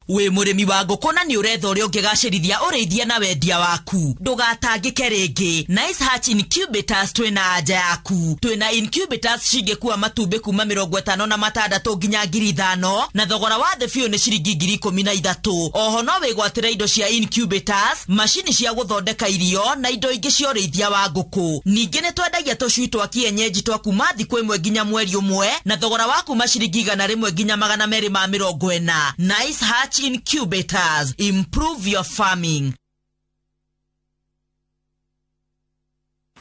We murimi wa ngũkũ na nĩ ũretha ũrĩa ũngĩgacĩrithia ũrĩithia na wendia waku. Ndũgatangĩke rĩngĩ. Nice Hatch Incubators twĩna anja yaku. Twĩna incubators cingĩkua matumbĩ kuma 56 nginya 5,000 na thogora wa thĩ biũ nĩ ciringi 13,000. Oho no wĩgwatĩre indo cia incubators, macini cia gũthondeka irio na indo ingĩ cia ũrĩithia wa ngũkũ. Ningĩ nĩ twendagia tũcui twa kienyeji twa kuma thikũ ĩmwe nginya mweri ũmwe na thogora wa kuma ciringi 100 nginya 240. Nice Hatch Incubators. Improve your farming.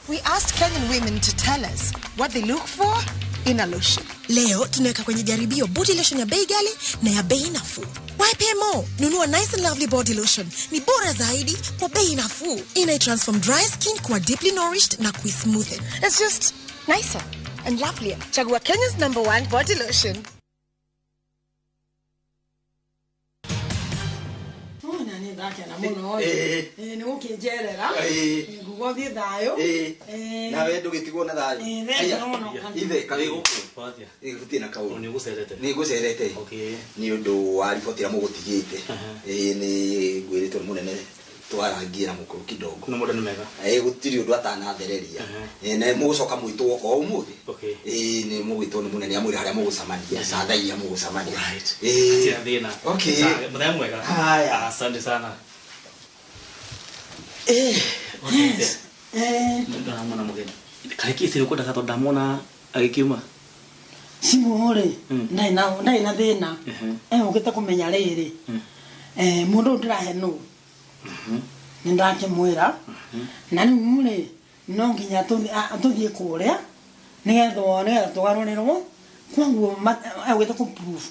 We asked Kenyan women to tell us what they look for in a lotion. Leo tunaweka kwenye jaribio body lotion ya bei ghali na ya bei nafuu. Why pay more? Nunua Nice and Lovely body lotion. Ni bora zaidi kwa bei nafuu. Inai-transform dry skin kuwa deeply nourished na kui-smoothen. It's just nicer and lovelier. Chagua Kenya's #1 body lotion. Ni ukijerera ngugothie thayo na we ndugitigwo na thayo ithe kawe guku gutie na kauru ni gucerete ni undu wa riboti ya mugutigite ni ngwiritwo munene twarangira mukuru kidogo kuna muda nimega gutiri undu atanathereria na mugucoka mwitwo o umuthi ni mugwitwo ni munene amwira haria mugucamania sathaia mugucamania tia thina okay muda mwega haya asante sana ndo mwana mugeni kariki siri ko ndaka ndamona agikiuma simuhore ndai na thina ugite kumenya riri mundu ndirahe no nindake mwira na ni mure no nginya tuthie kuria nigetho tugarunirwo kwangu ugite ku proof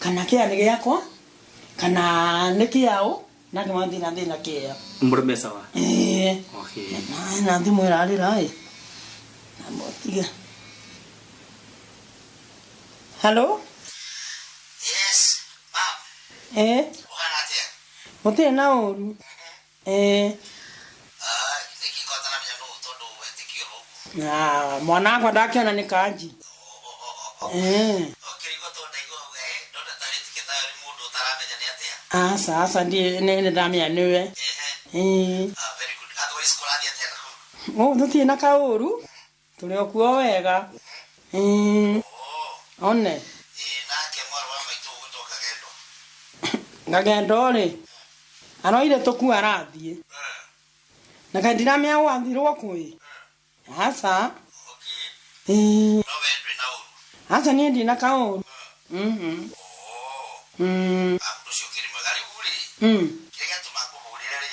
kana kia ni giakwa kana ni kiao na kama thina kia mbura mesa wa okay na ndi mwira ari rai na motiga hello yes ma'am uhanatia mote na oru nikikotana menya no tondu wetikio mwana kwa ndakiona ni kanji sasa ndiye nene damia niwe very good atwali skolani atena ndutie na kauru tuli okuo wega one na ke moro wa maitu gutoka gendo ngagendo ri anoire toku arathie na kandira mia wathirwo kui sasa okay no wendwe na uru sasa ni ndi na kauru akutusho kiri magari uri kega tumakuhurira ri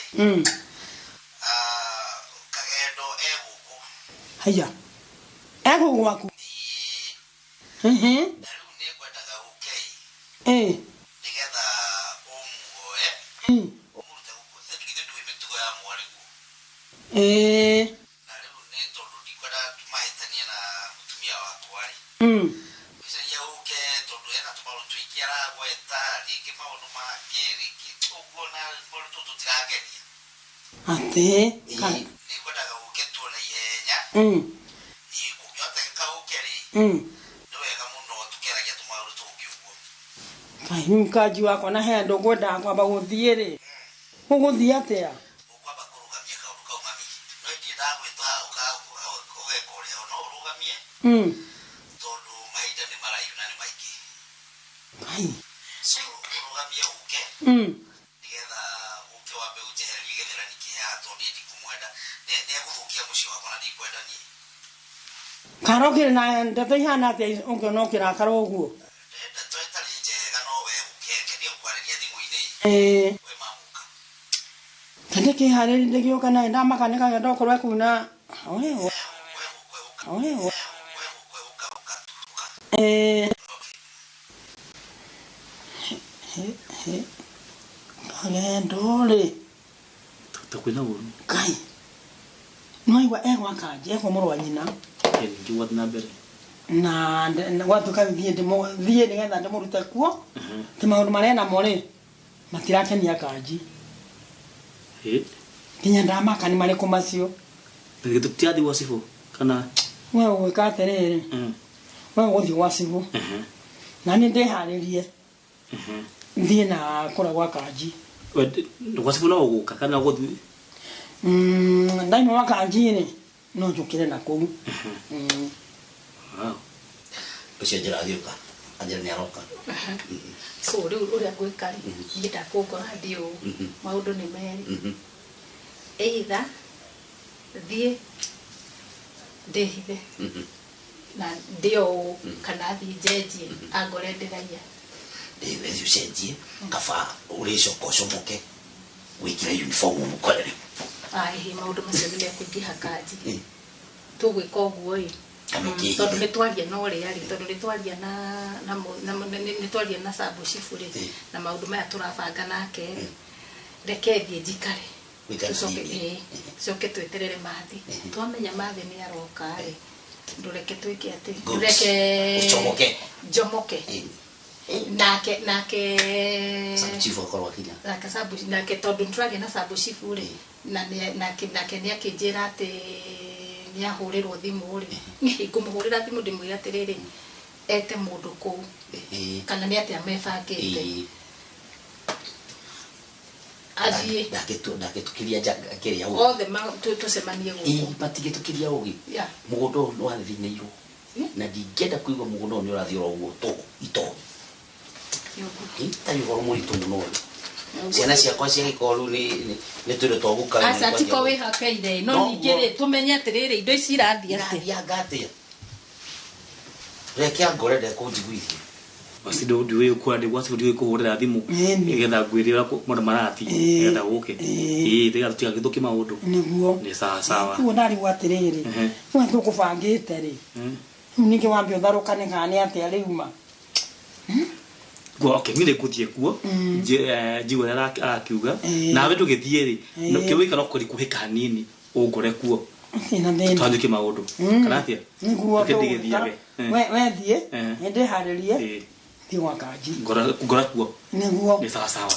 kagendo eguku haya eguku waku ni kwenda ukei nigetha umuoe umurute gukuze ndigitu imitugo ya mwarigu na riu ni tondu ndikwenda tumahitania na mutumia wakwa ri ya uke tondu ena tumaru twikiara gweta riki maundu makiri kitugona mbolo tutirageria ate ni kwenda uke tuona ihenya ni kunyota kaukeri ndwega muno tukeragia tumaru tungiugo kai mkaji wako na hendo gwenda kwamba guthie ri uguthie atia ukwamba kurugamia kaundu kaumami no ndida gwita ugekore no urugamie tondu maida ni marayu na ni maiki kai so urugamie uke nigetha uke wambe ujehererie gethera nikia tondu ndi kumwenda ne guthukia mucio wakwa na ndikwenda ni karokire na ndeto ihana atia ungenokira karoguo ndeto itari njega no we ukeke ni ukwariria thimu-ini we mamuka kende kihariri ndigioka na ndamakanika gendo korwe kuna oe ndole takwina uru kai noiwa egwa kaje kwa moro wanyina ngi wat na bere na watu kan thie nigetha ndimurute kuo ti maundu marena mori matirakenia kaji kinya ndamaka ni mariko macio ngitu tiadi wasifu kana wewe wikate riri wewe guthi wasifu na ni ndiharirie thiĩ na kũra gwa kanji Wasifu no guka kana guthi ndaima wa kanji-rĩ no njũkĩre na kũu ũcio njĩra thiũka anjĩra nĩ aroka so rĩu ũrĩa ngwĩka rĩ niĩ ndakũngora ndĩ ũũ maũndũ nĩ merĩ either thiĩ ndĩhithe na ndĩ ũũ kana thiĩ njenjie angore ndĩraiya ndĩthi ũcenjie kaba ũrĩcoka ũcomoke wĩkĩre uniform mũkorere ĩ maũndũ macio nĩ mekũingĩha kanji tũgwĩka ũguo-ĩ tondũ nĩ twaria na ũrĩa-rĩ tondũ nĩ twaria na Sambũ Chifu-rĩ na maũndũ maya tũrabanga nake-rĩ reke thiĩ njikare coke tweterere Mathi twamenya Mathi nĩ aroka-rĩ ndũreke twĩke atĩ ndũreke njomoke nake Chifu akorwo akinya nake tondũ nĩtwaria na Sambũ Chifu-rĩ nake nĩ akĩnjĩra atĩ nĩ ahũrĩrwo thimũ-rĩ ngũmũhũrĩra thimũ ndĩmwĩre atĩrĩrĩ ete mũndũ kũu kana nĩ atĩa mebangĩte athiĩ ndagĩtũkĩria kĩrĩa othe tũcemanie gũkũ matigĩtũkĩria ũgĩ mũgũnda ũyũ nĩwathĩnĩirwo na ndingĩenda kũigua mũgũnda ũyũ nĩũrathiĩ oro ũguo itoĩ tarĩ ũhoro mũritũ mũno ciana ciakwa cia gĩkorwo rĩu nĩ tũrĩ twa gũkara aca tiko wĩhakeire no ningĩ-rĩ tũmenye atĩrĩrĩ indo ici irathiĩ atĩa reke angore ndekũnjiguithia Basi ndiwe kwande gwasi ndiwe kuhurira thimu nigetha ngwirira mundu marati nigetha guke tiga tiga githuki maundu niguo ni sawa uguo ndari gwatiriri we tukubangite ri ningi wambe utharukane kana atia riuma okay mire kutie kuo jiwe akiuga nawe tugithie ri kiwika no kuri kuhika nini ungore kuo ina thini twanjuke maundu kana atia niguo ndigithie we thie ndi haririe thiwa kanji ngora kuo niguo ni sawa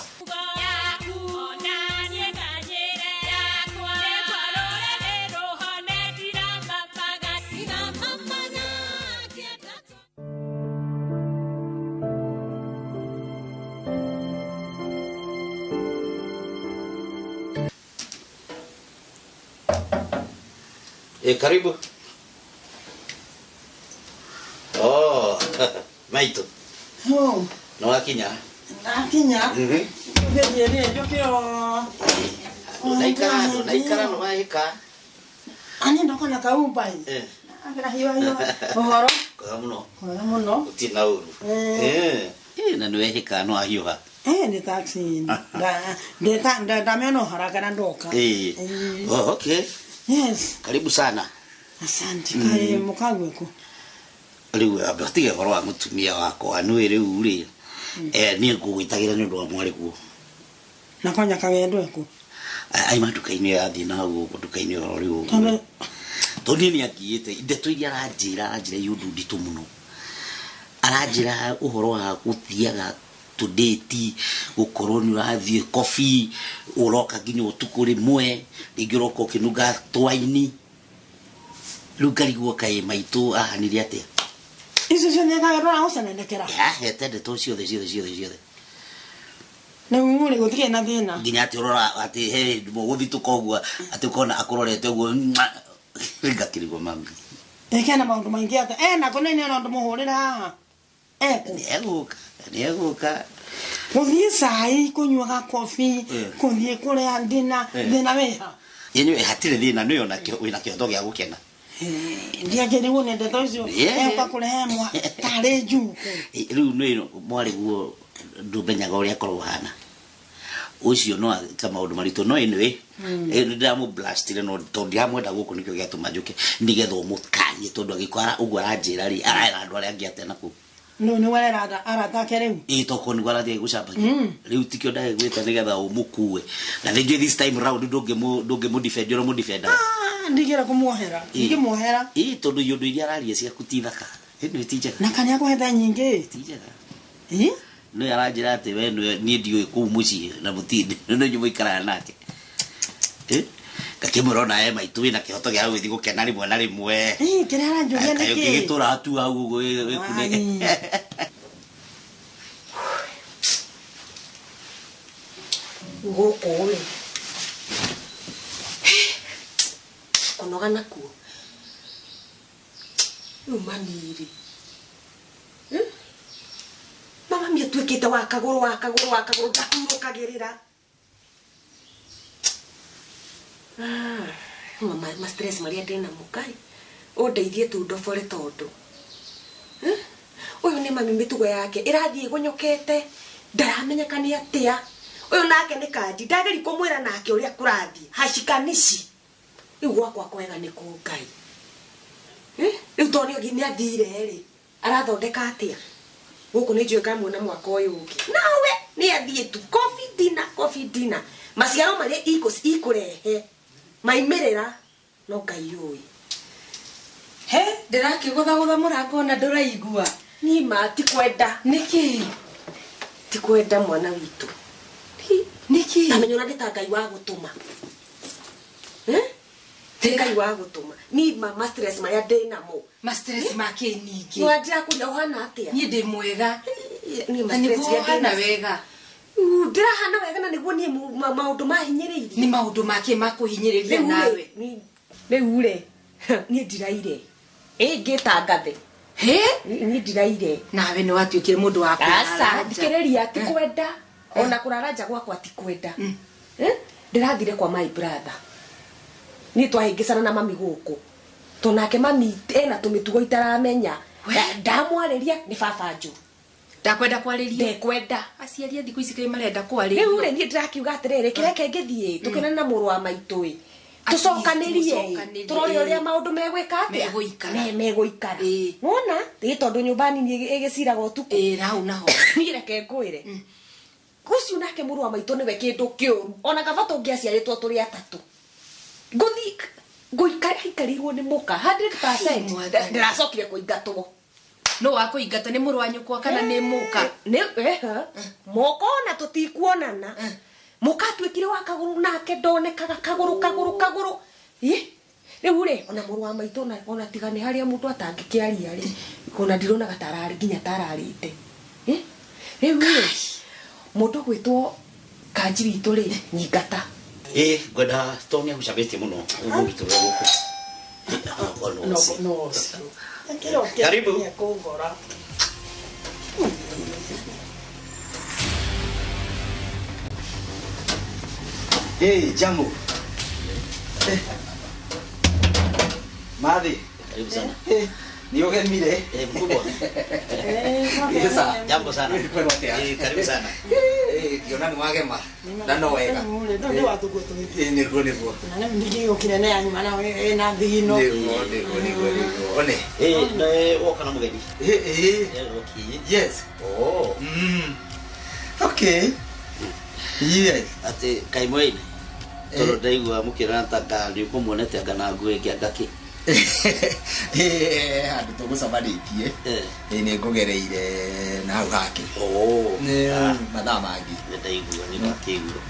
karibu. Oh, maito. Oh, no akinya. Akinya. Ndiye jokio. Naikara no waika. Ani ndoko na kaumba hii. Akira hiyo. Ohoro. Kwa muno. Utina uru. Na no wehika no ahiuha. Ni taxi. Da meno haraka na ndoka. Oh, okay. Yes. Karibu sana. Asante. Kai mukagweko. Riu abatige horo wa mutumia wako anwe riu ri ni ngugitagira ni ndu wa mwari guo. Na kwanya kawendo eko. Ai maduka-ini ya thina guo duka-ini oro riu. Toni ni akiite ndeto iria aranjira yundu nditu muno. Aranjira uhoro wa guthiaga tudeti gukorwo ni urathie coffee uroka nginya utuku rimwe ringi uroka ukinuga twaini rugari guo kai maitu ahanire atia icio ciothe kagarora ucenendekera hete ndeto ciothe na umure gutige na thina nginya ati urora ati he muguthi tukogwa ati ukona akurorete uguo ngakirigwo mami ekena maundu maingi ata na kone ni ndo muhurira haha ni eguka kuthie sai kunyuaga coffee kuthie kuria ndina thina weha yenyewe hatire thina niyo na wina kiondo gya gukena ndia gere wone ndeto icio ukakurehe mwa tare njuku riu no mwari guo ndumenyaga uria korwo hana ucio no kama maundu maritu no anyway ndamu blastire no tondi hamwenda guku nikyo gyatuma njuke nigetha umukanye tondu agikwara ugu aranjira ri ara andu aria angiate naku no ni wale arata kereu toko ni wala thie gucamba riu tikio ndae gwita nigetha umukue na thingi this time round ndunge mu defend ro mu defender ndigira kumuohera ngimuohera tondu yundu iria araria cia kutithaka ino itijega na kanya kuhetha nyingi itijega no aranjira ati we ni ndiu ku muci na mutindi no nyumo ikara nake kakimurona maitu na kihoto gya gwithi gukena rimwe na rimwe kire aranjuria niki gitura tu au we kune Gũkũ rĩ. Kũnoga nakuo. Rĩu mami rĩ. Mama mami atuĩkĩte wa kagũrũ ndahurũkagĩrĩra. Ma stress marĩa ndĩ namo Ngai. Ũndeithie tu ndobore tondũ. Ũyũ nĩ mami mĩtugo yake ĩrathiĩ gũnyokete. Ndaramenyeka nĩ atĩa. Ũyũ nake nĩ kandi. Ndageri kũmwĩra nake ũrĩa kũrathiĩ. Hashikanishi. Rĩu gwakwa kwega nĩ kũ Ngai. Rĩu tondũ nĩ athire rĩ. Arathondeka atĩa. Gũkũ nĩ njũĩ ngamwona mwaka ũyũ ũngĩ. Nawe nĩ athiĩ tu coffee dinner. Maciaro marĩa ikũrehe. Maimĩrĩra no Ngai ũĩ. He, ndĩrakĩgũthagũtha mũrango na ndũraigua. Nima ti kwenda. Nĩkĩ? Ti kwenda mwana witũ. Nĩkĩ? Namenyo na ndĩta Ngai wa gũtũma. Ngai wa gũtũma. Nima ma stress marĩa ndĩ namo. Ma stress make ningĩ. Nĩwajira kũria ũhana atĩa? Niĩ ndĩ mwega. Nima stress ya ndĩ na wega. Ndirahana wega na nĩguo niĩ maũndũ mahinyĩrĩirie. Nĩ maũndũ make makũhinyĩrĩria nawe. Rĩu rĩ, niĩ ndiraire. Ngĩtangathe. Niĩ ndiraire. Nawe nĩ watuĩkire mũndũ wa kũrara. Thikĩrĩria ti kwenda. Ona kũrara nja gwakwa ti kwenda. Ndĩrathire kwa my brother. Niĩ twahĩngĩcana na mami gũkũ. Tonake mami ena tũmĩtugo itaramenya. Ndamwarĩria nĩ baba njũ. Ndakwenda kwarĩria. Ndekwenda. Aciari a thikũ ici kaĩ marenda kwarĩria. Rĩu rĩ niĩ ndĩrakiuga atĩrĩrĩ kĩreke ngĩthiĩ tũkene na mũrũ wa maitũ. Tũcokanĩrie. Tũrore ũrĩa maũndũ megwĩka atĩa. Megũikara. Wona? Ĩ tondũ nyũmba nini ĩgĩciraga ũtukũ. Rau naho. Niĩ reke ngwĩre. Kucio nake mũrũ wa maitũ nĩwe kĩndũ kĩũru. Ona kaba tũngĩaciarĩtwo tũrĩ atatũ. Ngũthi ngũikarirwo nĩ mũka 100%. Ndĩracokire kũingatwo. No wakũingata nĩ mũrũ wa nyũkwa kana nĩ mũka? Mũka ona tũtikuonana. Mũka atuĩkire wa kagũrũ nake ndonekaga kagũrũ. Rĩu rĩ ona mũrũ wa maitũ ona tiga nĩ harĩa mũndũ atangĩkĩaria rĩ. Ona ndironaga tararĩ nginya tararĩte. Rĩu rĩ mũndũ gwĩtwo Kanji witũ rĩ nyingata. Ngwenda Tony agucabĩtie mũno ũgũgitũra gũkũ. No. Karibu. Jambo. Madhi. Karibu sana. Ni ugemire? Mkubwa. Sasa. Jambo sana. Karibu sana. Kiona ni wagema. Na no wega. Ndio watugoto. Ni kuo. Na ndio yokire na yanyu mana na thino. One. Woka na mugeni. Okay. Yes. Oh. Okay. Yes. Ate kaimwe. Toro ndaigua mukira ntaka ndi kumuonete anga na nguo ĩngĩ angaki. Andu tugucamanĩtie. Nĩ ngũgereire na hau hake. Mathaa mangĩ. Ndaigua nĩ makĩigua.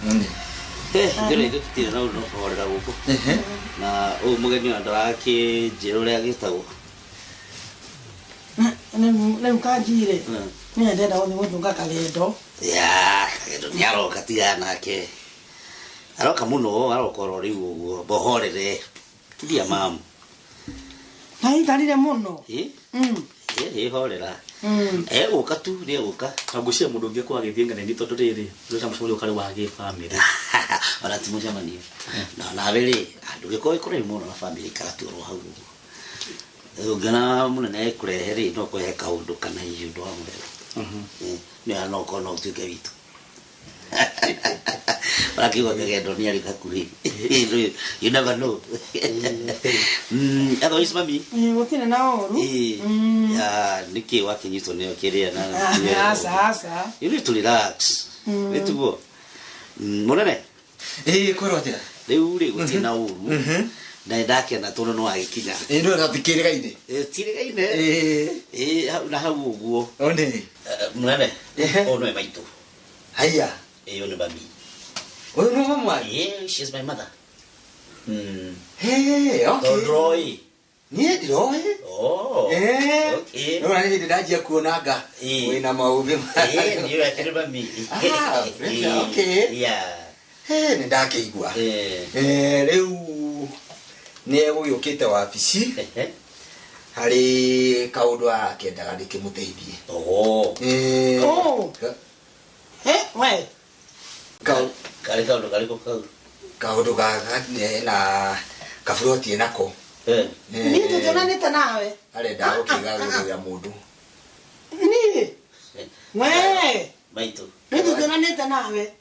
Ndĩrĩ gũtire na ũhorera gũkũ. Na ũyũ mũgeni wa ndwake njĩra ũrĩa gĩtagwo. Nĩ mkanjire. Nĩ ndenda gũthunga Kagendo. Kagendo nĩ aroka tiga nake. Aroka muno arokoro rĩu ũguo bohorere. Tulia mamu. Naikarire muno. Horera. Gũka tu nĩ gũka. Ngũcia mũndũ ũngĩ kwa gĩthiĩ nĩ tondũ rĩrĩ rũta mũcamo ũkarĩ wa gĩ-family. Ona ti mũcemanio. Nawe rĩ andũ gĩkorwo kũrĩ mũno na family karatũrwo hau ũguo. Ũngĩona mũnene kũrehe rĩ no kũhe kaũndũ kana hihi ũndũ wa mũthenya. Nĩ anoka no ũtuĩke witũ. Akiuga Kagendo nĩ arĩ hakuhĩ. You never know. Otherwise mami. Gũtirĩ na ũru. Nĩkĩ wakinyitwo nĩyo kĩrĩa na. Sasa. You need to relax. Nĩtuo. Mũnene. Kwĩrwo atĩa? Rĩu rĩ gũtirĩ na ũru. Na ndakena tondũ no agĩkinya. Ndio natikĩrĩgaine. Tirĩgaine. Na hau ũguo. One. Mũnene. Ono nĩ maitũ. Haya. Yo nĩ mami. Oyo nĩ mama. She's my mother. Okay. Roy. Niĩ ndiroĩ. Okay. No nĩ hĩndĩ ndanjia kuonanga wĩna maũthĩ. Niĩ akĩrĩ mami. Okay. Yeah. nĩ ndakĩigua rĩu nĩ egũgĩũkĩte wabici harĩ kaũndũ akĩendaga ndĩkĩmũteithie we karĩ kaũndũ karĩkũ kau kaũndũ gaka na kaburoti nako niĩ tũtionanĩte nawe arenda gũkĩgarũrĩra mũndũ niĩ we maitũ niĩ tũtionanĩte nawe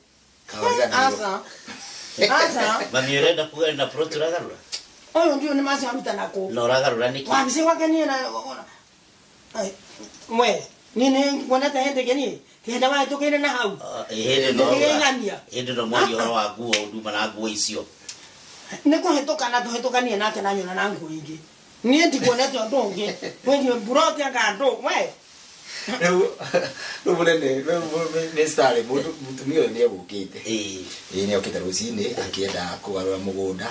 asa mami ũrenda kuga na buroti ũragarũra ũyũ ndiũ nĩ maciaruta nako na ũragarũra nĩkĩ wabici gwake niĩ na we niĩ nĩ kuonete hĩndĩ ĩngĩ niĩ kĩhenda wahĩtũkĩire na hau hĩndĩ no mwaria ũhoro wa nguo nduma na nguo icio nĩ kũhĩtũkana tũhĩtũkanie nake na nyona na nguo ingĩ niĩ ndikuonete ũndũ ũngĩ wĩgiĩ buroti anga andũ we rĩu mũnene nĩ starĩ mũtumia ũyũ nĩ egũkĩte nĩ okĩte rũcinĩ akĩenda kũgarũra mũgũnda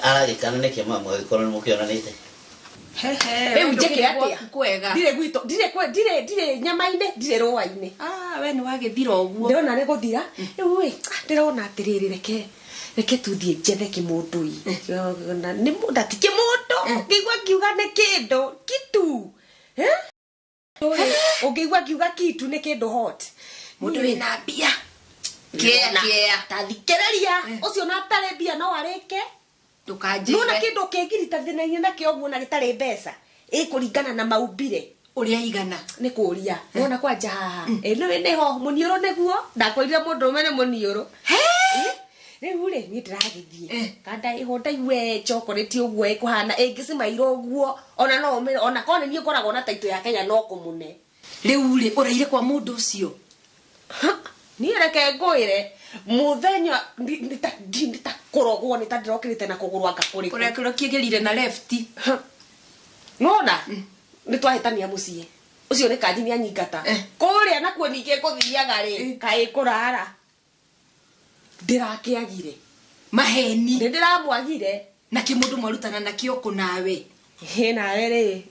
aragĩkana nĩkĩ mama agĩkorwo nĩ mũkĩonanĩte rĩu njĩke atĩa ndirĩ gwitũ ndirĩ nyama-inĩ ndirĩ rũa-inĩ we nĩ wagĩthira ũguo ndĩrona nĩ gũthira rĩu ndĩrona atĩrĩrĩ reke tuthiĩ njethe kĩmũndũ nĩ mũndũ ti kĩmũndũ ngĩigua ngiuga nĩ kĩndũ kitu ũngĩigua ngiuga kitu nĩ kĩndũ hot mũndũ wĩna mbia kĩa tathikĩrĩria ũcio na atarĩ mbia no arĩke nona kĩndũ kĩngiritithanagia nakĩo ũguo na gĩtarĩ mbeca ĩkũringana na maumbire ũrĩa igana nĩ kũria nona kwanja haha nĩho mũniũrũ nĩguo ndakwĩrire mũndũ ũme nĩ mũniũrũ rĩu rĩ niĩ ndĩragĩthiĩ kanda ĩho ndaigue chocolate ũguo ĩkũhana ĩngĩcimaira ũguo ona korwo nĩ niĩ ngoragwo na taitũ ya Kenya no kũmũne rĩu rĩ ũraire kwa mũndũ ũcio niĩ reke ngwĩre mũthenya nĩtakũrogwo nĩtandĩrokĩrĩte na kũgũrwa kũrekĩrwo kĩgerire na left nona nĩtwahĩtania mũciĩ ũcio nĩ kanji nĩ anyingata kũrĩa nakuo ningĩ ngũthiaga rĩ kaĩ kũrara ndĩrakĩagire maheni nĩ ndĩramwagire na kĩmũndũ mwarutana nakĩo kũ nawe nawe rĩ